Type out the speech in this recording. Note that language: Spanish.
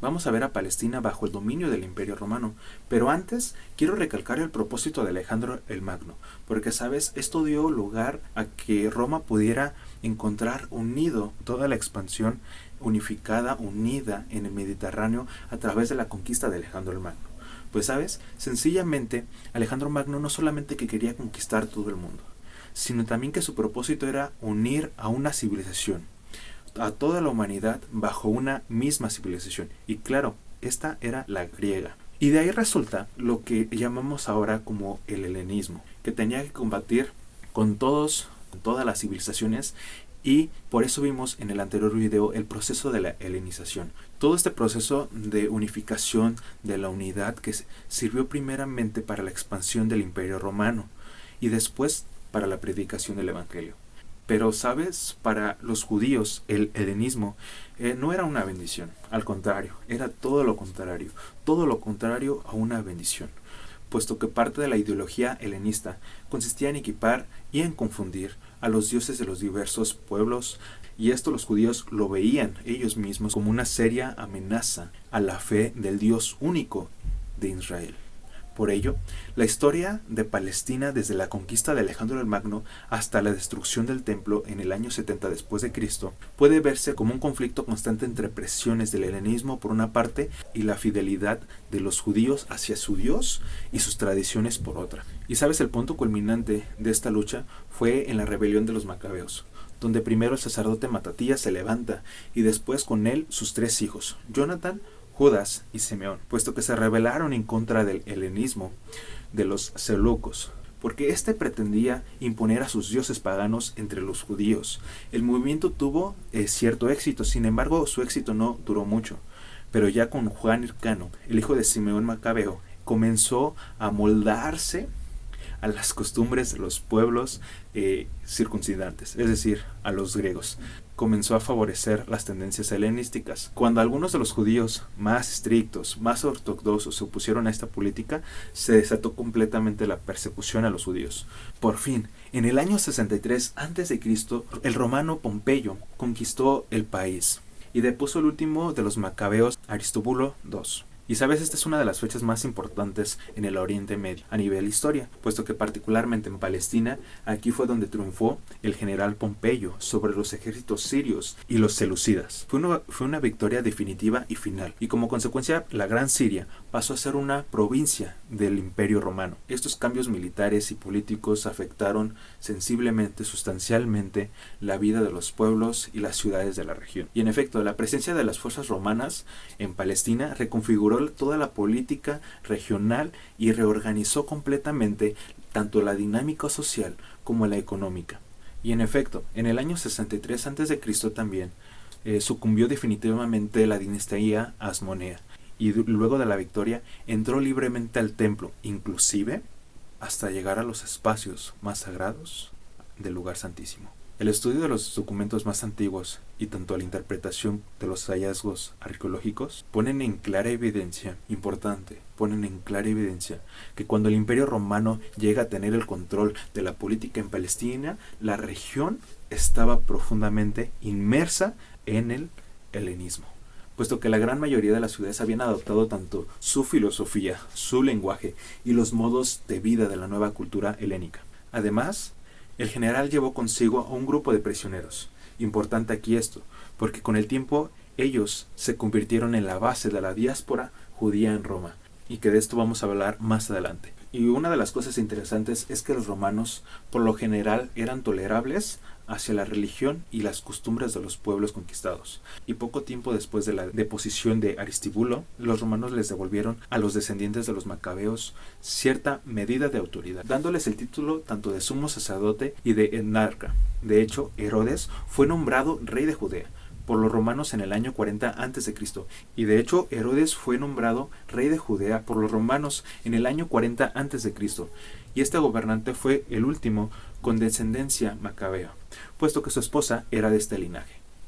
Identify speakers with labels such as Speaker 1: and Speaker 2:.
Speaker 1: Vamos a ver a Palestina bajo el dominio del Imperio Romano, pero antes quiero recalcar el propósito de Alejandro el Magno, porque sabes, esto dio lugar a que Roma pudiera encontrar unido toda la expansión unificada, unida en el Mediterráneo a través de la conquista de Alejandro el Magno. Pues sabes, sencillamente Alejandro Magno no solamente que quería conquistar todo el mundo, sino también que su propósito era unir a una civilización, a toda la humanidad bajo una misma civilización. Y claro, esta era la griega. Y de ahí resulta lo que llamamos ahora como el helenismo, que tenía que combatir con todas las civilizaciones, y por eso vimos en el anterior video el proceso de la helenización. Todo este proceso de unificación de la unidad que sirvió primeramente para la expansión del Imperio Romano y después para la predicación del Evangelio. Pero, ¿sabes? Para los judíos el helenismo no era una bendición, al contrario, era todo lo contrario a una bendición, puesto que parte de la ideología helenista consistía en equipar y en confundir a los dioses de los diversos pueblos, y esto los judíos lo veían ellos mismos como una seria amenaza a la fe del Dios único de Israel. Por ello, la historia de Palestina desde la conquista de Alejandro el Magno hasta la destrucción del templo en el año 70 después de Cristo puede verse como un conflicto constante entre presiones del helenismo por una parte y la fidelidad de los judíos hacia su Dios y sus tradiciones por otra. Y sabes, el punto culminante de esta lucha fue en la rebelión de los macabeos, donde primero el sacerdote Matatías se levanta y después con él sus 3 hijos, Jonatán, Judas y Simeón, puesto que se rebelaron en contra del helenismo de los seleucos, porque éste pretendía imponer a sus dioses paganos entre los judíos. El movimiento tuvo cierto éxito, sin embargo su éxito no duró mucho, pero ya con Juan Hircano, el hijo de Simeón Macabeo, comenzó a moldarse a las costumbres de los pueblos circuncidantes, es decir, a los griegos. Comenzó a favorecer las tendencias helenísticas. Cuando algunos de los judíos más estrictos, más ortodoxos se opusieron a esta política, se desató completamente la persecución a los judíos. Por fin, en el año 63 a.C., el romano Pompeyo conquistó el país y depuso el último de los macabeos, Aristóbulo II. Y sabes, esta es una de las fechas más importantes en el Oriente Medio a nivel historia, puesto que particularmente en Palestina, aquí fue donde triunfó el general Pompeyo sobre los ejércitos sirios y los seleucidas. Fue una victoria definitiva y final, y como consecuencia la Gran Siria pasó a ser una provincia del Imperio Romano. Estos cambios militares y políticos afectaron sensiblemente, sustancialmente, la vida de los pueblos y las ciudades de la región. Y en efecto, la presencia de las fuerzas romanas en Palestina reconfiguró toda la política regional y reorganizó completamente tanto la dinámica social como la económica. Y en efecto, en el año 63 a.C. también sucumbió definitivamente la dinastía Hasmonea, y luego de la victoria entró libremente al templo, inclusive hasta llegar a los espacios más sagrados del lugar santísimo. El estudio de los documentos más antiguos y tanto la interpretación de los hallazgos arqueológicos ponen en clara evidencia que cuando el Imperio Romano llega a tener el control de la política en Palestina, la región estaba profundamente inmersa en el helenismo, puesto que la gran mayoría de las ciudades habían adoptado tanto su filosofía, su lenguaje y los modos de vida de la nueva cultura helénica. Además, el general llevó consigo a un grupo de prisioneros. Importante aquí esto, porque con el tiempo ellos se convirtieron en la base de la diáspora judía en Roma, y que de esto vamos a hablar más adelante. Y una de las cosas interesantes es que los romanos por lo general eran tolerables hacia la religión y las costumbres de los pueblos conquistados. Y poco tiempo después de la deposición de Aristóbulo, los romanos les devolvieron a los descendientes de los macabeos cierta medida de autoridad, dándoles el título tanto de sumo sacerdote y de etnarca. De hecho, Herodes fue nombrado rey de Judea por los romanos en el año 40 a.C. Y de hecho, Herodes fue nombrado rey de Judea por los romanos en el año 40 a.C. Y este gobernante fue el último con descendencia macabea, puesto que su esposa era de este linaje.